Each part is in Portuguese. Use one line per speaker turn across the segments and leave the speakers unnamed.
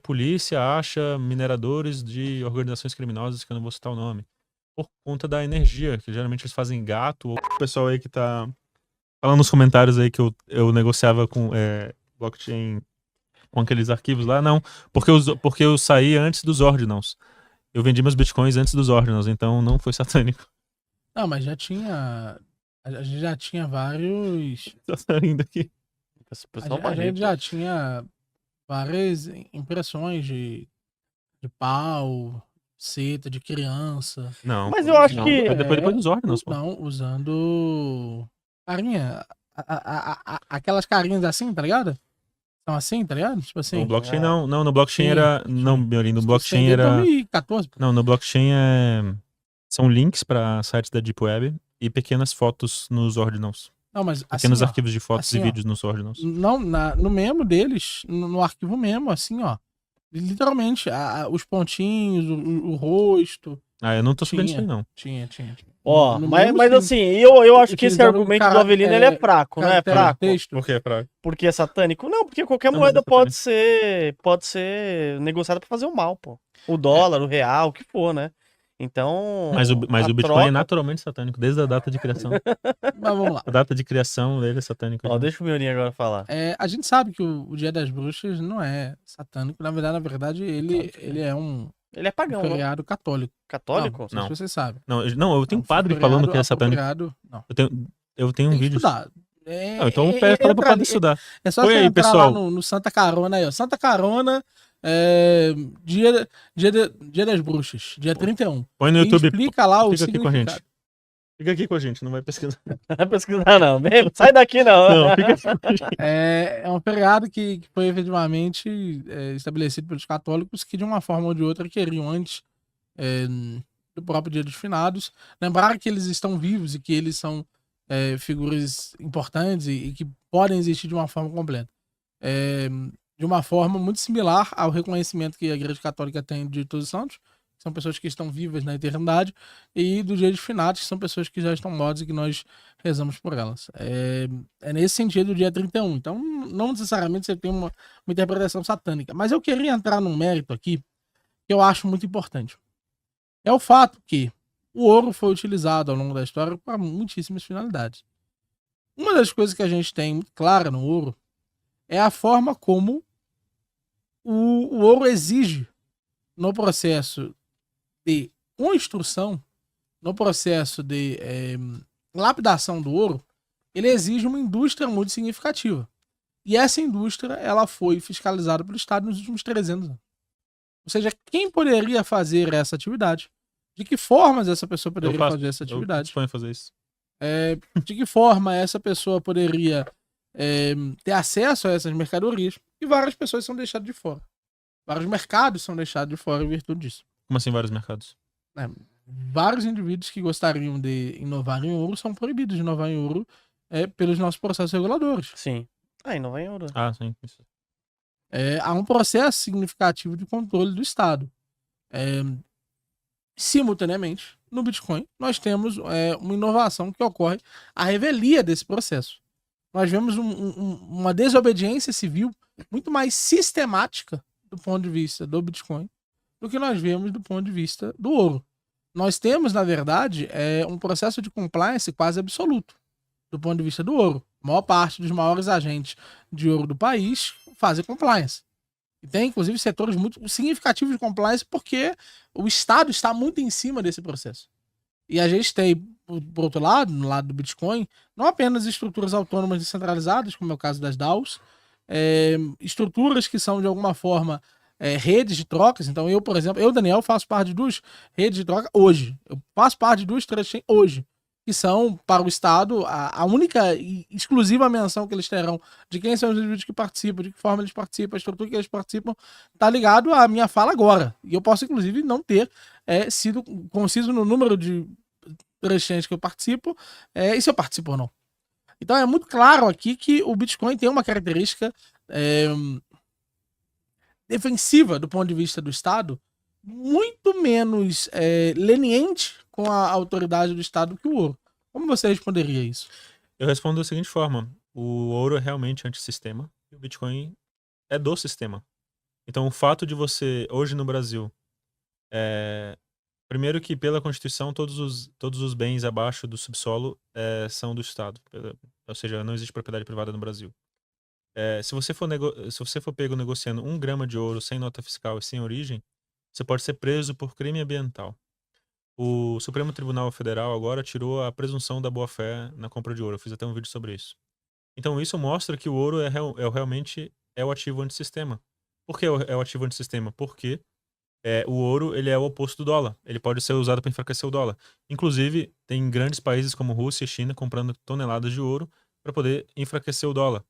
polícia acha mineradores de organizações criminosas, que eu não vou citar o nome, por conta da energia, que geralmente eles fazem gato. Ou o pessoal aí que tá falando nos comentários aí que eu negociava com blockchain com aqueles arquivos lá, não, porque eu saí antes dos ordinals. Eu vendi meus bitcoins antes dos ordinals, então não foi satânico.
Não, mas já tinha. A gente já tinha vários.
Tá saindo aqui.
Esse
A
pessoal
gente, a gente já tinha várias impressões de pau, seta, de criança.
Não.
Mas eu acho
não,
que-
foi depois dos ordinals, pô.
Não, usando carinha. Aquelas carinhas assim, tá ligado? São assim, tá ligado? Tipo assim.
No blockchain não. Não, no blockchain
Sim,
era.
sim.
Não, Miorim, no
Isso
blockchain
desde
era.
2014, pô.
Não, no blockchain são links pra sites da Deep Web e pequenas fotos nos ordinals.
Não, mas
Pequenos
assim, ó,
arquivos de fotos
assim,
e
ó.
vídeos nos ordinals.
Não, no memo deles, no arquivo memo, assim, ó. Literalmente, os pontinhos, o rosto.
Eu não tô sabendo disso aí, não.
Tinha.
Ó,
No
mas
memo,
assim,
sim.
eu acho que esse
Utilizando
argumento
cara-
do Avelino ele é fraco, não é
caractere
fraco?
texto.
Por quê, Praga?
Porque é satânico? Não, porque qualquer
Não,
moeda
mas
pode ser negociada pra fazer o mal, pô. O dólar, o real, o que for, né? Então.
Mas o
a
Bitcoin
troca-
é naturalmente satânico, desde a data de criação.
Mas vamos lá.
A data de criação dele é satânica.
Ó, deixa o Miorinho agora falar.
A gente sabe que o Dia das Bruxas não é satânico. Na verdade, ele é um
Ele é pagão, né?
feriado católico.
Católico?
Não sei se você sabe.
Não, eu tenho
É um
padre
feriado
falando que é satânico.
apropriado- Não,
Eu tenho um
tem que
vídeo.
estudar.
Então fala pro padre estudar.
É só
Põe
você
aí,
entrar
pessoal.
lá no Santa Carona aí, ó. Santa Carona, dia das Bruxas, dia 31.
Põe no
E
YouTube.
explica lá o
Fica aqui com a gente.
significado.
Fica aqui com a gente, não vai pesquisar.
Não vai pesquisar, não. Sai daqui, não.
Não, fica aqui com a gente.
É um feriado que foi efetivamente estabelecido pelos católicos que, de uma forma ou de outra, queriam antes do próprio Dia dos Finados. Lembrar que eles estão vivos e que eles são figuras importantes e que podem existir de uma forma completa. De uma forma muito similar ao reconhecimento que a Igreja Católica tem de Todos os Santos, que são pessoas que estão vivas na eternidade, e do Dia dos Finados, que são pessoas que já estão mortas e que nós rezamos por elas. É nesse sentido o dia 31. Então, não necessariamente você tem uma interpretação satânica. Mas eu queria entrar num mérito aqui que eu acho muito importante. É o fato que o ouro foi utilizado ao longo da história para muitíssimas finalidades. Uma das coisas que a gente tem muito clara no ouro é a forma como o ouro exige no processo de construção, no processo de lapidação do ouro, ele exige uma indústria muito significativa. E essa indústria ela foi fiscalizada pelo Estado nos últimos 300 anos. Ou seja, quem poderia fazer essa atividade? De que formas essa pessoa poderia fazer essa atividade?
Eu fazer isso.
De que forma essa pessoa poderia ter acesso a essas mercadorias? E várias pessoas são deixadas de fora. Vários mercados são deixados de fora em virtude disso.
Como assim vários mercados?
Vários indivíduos que gostariam de inovar em ouro são proibidos de inovar em ouro pelos nossos processos reguladores.
Sim. Inovar em ouro.
Sim. Isso.
Há um processo significativo de controle do Estado. Simultaneamente, no Bitcoin, nós temos uma inovação que ocorre à revelia desse processo. Nós vemos uma desobediência civil muito mais sistemática do ponto de vista do Bitcoin do que nós vemos do ponto de vista do ouro. Nós temos, na verdade, um processo de compliance quase absoluto do ponto de vista do ouro. A maior parte dos maiores agentes de ouro do país fazem compliance. E tem, inclusive, setores muito significativos de compliance porque o Estado está muito em cima desse processo. E a gente tem, por outro lado, no lado do Bitcoin, não apenas estruturas autônomas descentralizadas, como é o caso das DAOs, estruturas que são, de alguma forma, redes de trocas. Então, eu, por exemplo, Daniel, faço parte de duas redes de troca hoje. Eu faço parte de duas trade hoje, que são, para o Estado, a única e exclusiva menção que eles terão de quem são os indivíduos que participam, de que forma eles participam, a estrutura que eles participam, tá ligado à minha fala agora. E eu posso, inclusive, não ter sido conciso no número de exchanges que eu participo, e se eu participo ou não. Então é muito claro aqui que o Bitcoin tem uma característica defensiva do ponto de vista do Estado muito menos leniente com a autoridade do Estado que o ouro. Como você responderia isso?
Eu respondo da seguinte forma. O ouro é realmente antissistema e o Bitcoin é do sistema. Então, o fato de você, hoje no Brasil, primeiro que pela Constituição, todos os bens abaixo do subsolo são do Estado. Ou seja, não existe propriedade privada no Brasil. Se você for pego negociando 1 grama de ouro sem nota fiscal e sem origem, você pode ser preso por crime ambiental. O Supremo Tribunal Federal agora tirou a presunção da boa-fé na compra de ouro. Eu fiz até um vídeo sobre isso. Então isso mostra que o ouro realmente é o ativo antissistema. Por que é o ativo antissistema? Porque o ouro ele é o oposto do dólar. Ele pode ser usado para enfraquecer o dólar. Inclusive, tem grandes países como Rússia e China comprando toneladas de ouro para poder enfraquecer o dólar.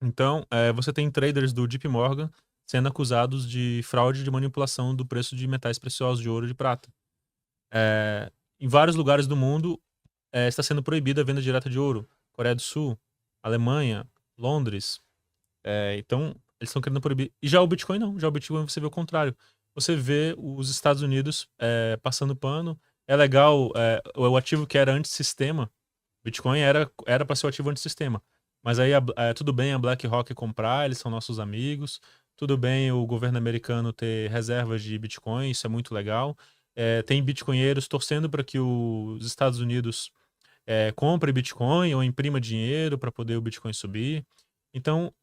Então, você tem traders do JP Morgan sendo acusados de fraude e de manipulação do preço de metais preciosos de ouro e de prata. Em vários lugares do mundo está sendo proibida a venda direta de ouro. Coreia do Sul, Alemanha, Londres. Então, eles estão querendo proibir. E já o Bitcoin não. Já o Bitcoin você vê o contrário. Você vê os Estados Unidos passando pano. É legal, o ativo que era antissistema, Bitcoin era para ser o ativo antissistema. Mas aí tudo bem a BlackRock comprar, eles são nossos amigos. Tudo bem o governo americano ter reservas de Bitcoin, isso é muito legal. Tem bitcoinheiros torcendo para que os Estados Unidos compre Bitcoin ou imprima dinheiro para poder o Bitcoin subir. Então,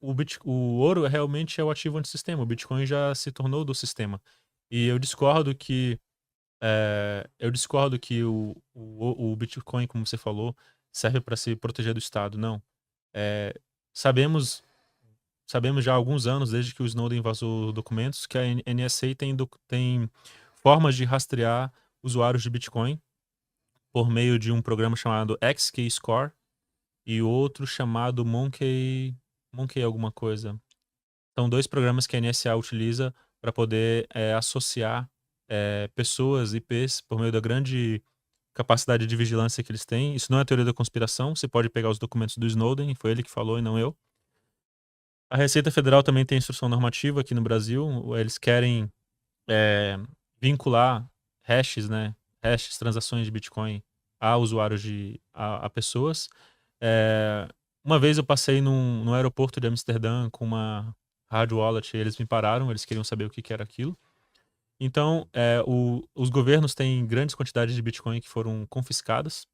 o ouro realmente é o ativo antissistema. O Bitcoin já se tornou do sistema. E eu discordo que o Bitcoin, como você falou, serve para se proteger do Estado. Não. Sabemos já há alguns anos, desde que o Snowden vazou documentos, que a NSA tem formas de rastrear usuários de Bitcoin por meio de um programa chamado XKeyscore e outro chamado Monkey alguma coisa. São 2 programas que a NSA utiliza para poder associar pessoas, IPs, por meio da grande capacidade de vigilância que eles têm. Isso não é teoria da conspiração, você pode pegar os documentos do Snowden, foi ele que falou e não eu. A Receita Federal também tem instrução normativa aqui no Brasil, eles querem vincular hashes, né? Hashes, transações de Bitcoin a usuários a pessoas. Uma vez eu passei no aeroporto de Amsterdã com uma hard wallet, eles me pararam, eles queriam saber o que era aquilo. Então, os governos têm grandes quantidades de Bitcoin que foram confiscadas.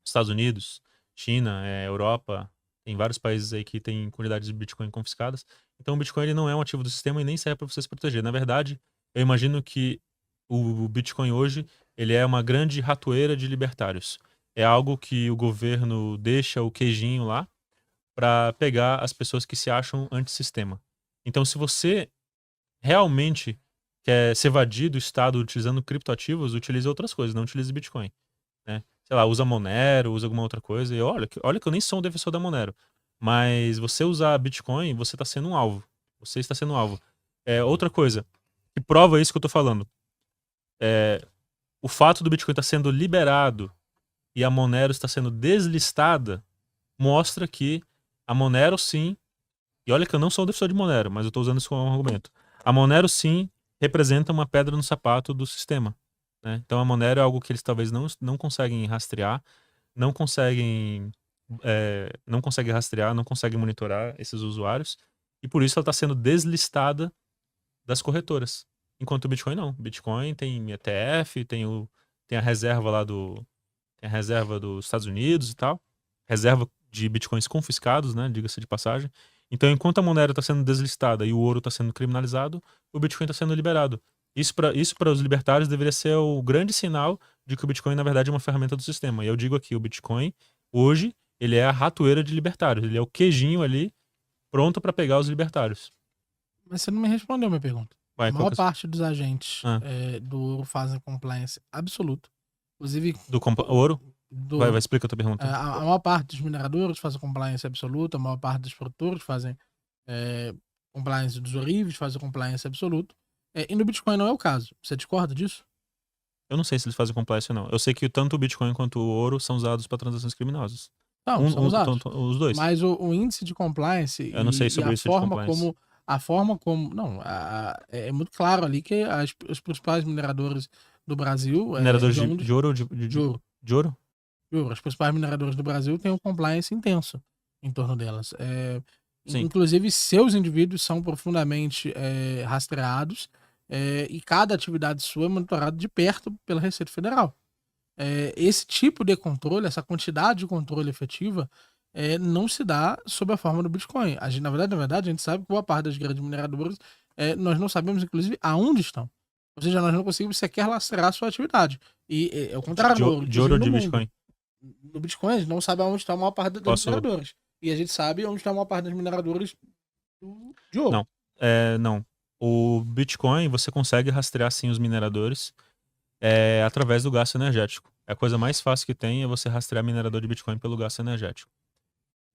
Estados Unidos, China, Europa, tem vários países aí que têm quantidades de Bitcoin confiscadas. Então, o Bitcoin ele não é um ativo do sistema e nem serve para você se proteger. Na verdade, eu imagino que o Bitcoin hoje ele é uma grande ratoeira de libertários. É algo que o governo deixa o queijinho lá para pegar as pessoas que se acham antissistema. Então, se você realmente quer se evadir do Estado utilizando criptoativos, utilize outras coisas, não utilize Bitcoin. Né? Sei lá, usa Monero, usa alguma outra coisa. E olha que eu nem sou um defensor da Monero. Mas você usar Bitcoin, você está sendo um alvo. Você está sendo um alvo. Outra coisa que prova isso que eu tô falando. O fato do Bitcoin estar sendo liberado e a Monero está sendo deslistada mostra que a Monero sim, e olha que eu não sou um defensor de Monero, mas eu estou usando isso como um argumento. A Monero sim representa uma pedra no sapato do sistema. Né? Então a Monero é algo que eles talvez não conseguem rastrear, não conseguem rastrear, não conseguem monitorar esses usuários, e por isso ela está sendo deslistada das corretoras. Enquanto o Bitcoin não. O Bitcoin tem ETF, tem a reserva lá tem a reserva dos Estados Unidos e tal. Reserva de Bitcoins confiscados, né? Diga-se de passagem. Então, enquanto a Monero está sendo deslistada e o ouro está sendo criminalizado, o Bitcoin está sendo liberado. Isso para os libertários deveria ser o grande sinal de que o Bitcoin, na verdade, é uma ferramenta do sistema. E eu digo aqui, o Bitcoin, hoje, ele é a ratoeira de libertários. Ele é o queijinho ali, pronto para pegar os libertários.
Mas você não me respondeu a minha pergunta.
Vai,
A maior parte dos agentes
Ah.
do ouro fazem compliance absoluto. Inclusive...
ouro?
Do,
vai explica a tua pergunta.
A maior parte dos mineradores fazem compliance absoluta, a maior parte dos produtores fazem compliance dos ourives, fazem compliance absoluto. E no Bitcoin não é o caso. Você discorda disso?
Eu não sei se eles fazem compliance ou não. Eu sei que tanto o Bitcoin quanto o ouro são usados para transações criminosas.
Não, são usados.
Os dois.
Mas o índice de compliance
eu não sei sobre isso
a forma como... Não, é muito claro ali que os principais mineradores do Brasil...
Mineradores de ouro ou de
ouro?
De ouro?
Os principais mineradores do Brasil têm um compliance intenso em torno delas.
Sim.
Inclusive, seus indivíduos são profundamente rastreados e cada atividade sua é monitorada de perto pela Receita Federal. Esse tipo de controle, essa quantidade de controle efetiva, não se dá sob a forma do Bitcoin. Na verdade, a gente sabe que boa parte das grandes mineradoras, nós não sabemos, inclusive, aonde estão. Ou seja, nós não conseguimos sequer lastrear a sua atividade. E é o contrário.
De ouro ou de Bitcoin?
No Bitcoin, a gente não sabe aonde está a maior parte das mineradoras. E a gente sabe onde está a maior parte das mineradoras de ouro.
Não. Não. O Bitcoin, você consegue rastrear sim os mineradores através do gasto energético. A coisa mais fácil que tem é você rastrear minerador de Bitcoin pelo gasto energético.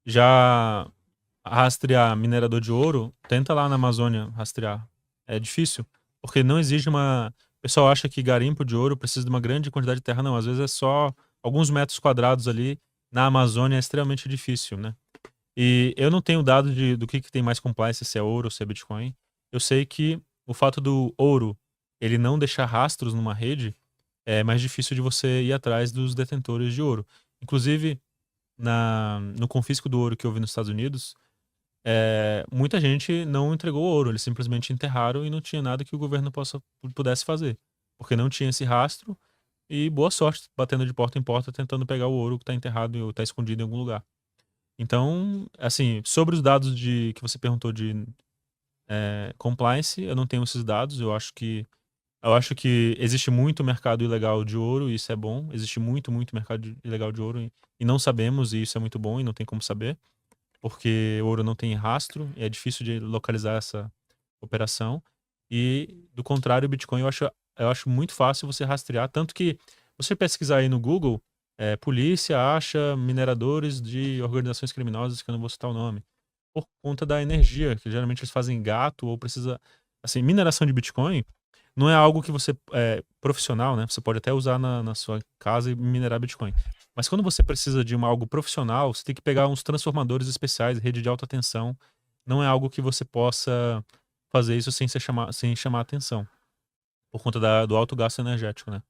Já rastrear minerador de ouro, tenta lá na Amazônia rastrear. É difícil, porque não exige uma... O pessoal acha que garimpo de ouro precisa de uma grande quantidade de terra. Não, às vezes é só alguns metros quadrados ali. Na Amazônia é extremamente difícil, né? E eu não tenho dado do que tem mais compliance, se é ouro ou se é Bitcoin. Eu sei que o fato do ouro ele não deixar rastros numa rede é mais difícil de você ir atrás dos detentores de ouro. Inclusive, no confisco do ouro que houve nos Estados Unidos, muita gente não entregou ouro, eles simplesmente enterraram e não tinha nada que o governo pudesse fazer. Porque não tinha esse rastro e boa sorte batendo de porta em porta tentando pegar o ouro que está enterrado ou está escondido em algum lugar. Então, assim, sobre os dados que você perguntou de compliance, eu não tenho esses dados. Eu acho que existe muito mercado ilegal de ouro e isso é bom. Existe muito mercado ilegal de ouro e não sabemos, e isso é muito bom e não tem como saber, porque ouro não tem rastro e é difícil de localizar essa operação. E, do contrário, o Bitcoin eu acho muito fácil você rastrear, tanto que você pesquisar aí no Google, polícia acha mineradores de organizações criminosas, que eu não vou citar o nome, por conta da energia, que geralmente eles fazem gato ou precisa... Assim, mineração de Bitcoin não é algo que você profissional, né? Você pode até usar na sua casa e minerar Bitcoin. Mas quando você precisa de algo profissional, você tem que pegar uns transformadores especiais, rede de alta tensão. Não é algo que você possa fazer isso sem chamar atenção. Por conta do alto gasto energético, né?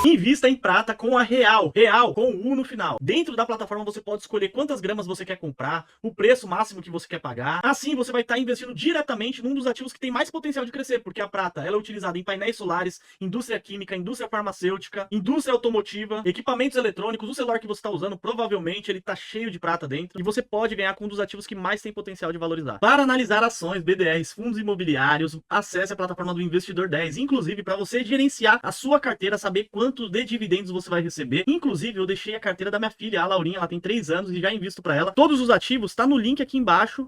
Invista em prata com a Real, com U no final. Dentro da plataforma você pode escolher quantas gramas você quer comprar, o preço máximo que você quer pagar. Assim você vai estar investindo diretamente num dos ativos que tem mais potencial de crescer, porque a prata ela é utilizada em painéis solares, indústria química, indústria farmacêutica, indústria automotiva, equipamentos eletrônicos. O celular que você está usando provavelmente ele está cheio de prata dentro e você pode ganhar com um dos ativos que mais tem potencial de valorizar. Para analisar ações, BDRs, fundos imobiliários, acesse a plataforma do Investidor 10, inclusive para você gerenciar a sua carteira, saber quanto de dividendos você vai receber. Inclusive, eu deixei a carteira da minha filha, a Laurinha, ela tem 3 anos e já invisto para ela. Todos os ativos tá no link aqui embaixo